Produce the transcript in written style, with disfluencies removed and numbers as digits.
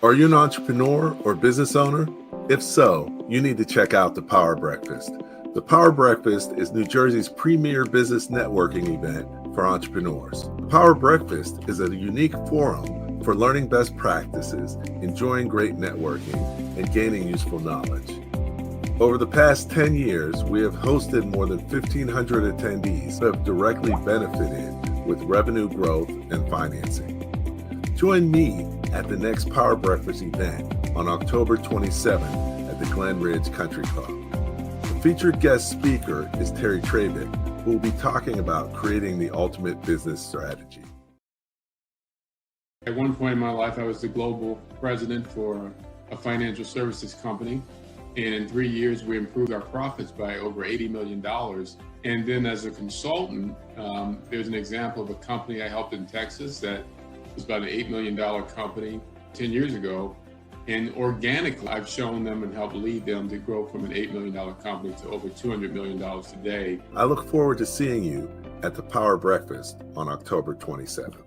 Are you an entrepreneur or business owner? If so, you need to check out the Power Breakfast. The Power Breakfast is New Jersey's premier business networking event for entrepreneurs. The Power Breakfast is a unique forum for learning best practices, enjoying great networking, and gaining useful knowledge. Over the past 10 years, we have hosted more than 1,500 attendees who have directly benefited with revenue growth and financing. Join me at the next Power Breakfast event on October 27th at the Glen Country Club. The featured guest speaker is Terry Travick, who will be talking about creating the ultimate business strategy. At one point in my life, I was the global president for a financial services company. And in 3 years, we improved our profits by over $80 million. And then as a consultant, there's an example of a company I helped in Texas that was about an $8 million company 10 years ago. And organically, I've shown them and helped lead them to grow from an $8 million company to over $200 million today. I look forward to seeing you at the Power Breakfast on October 27th.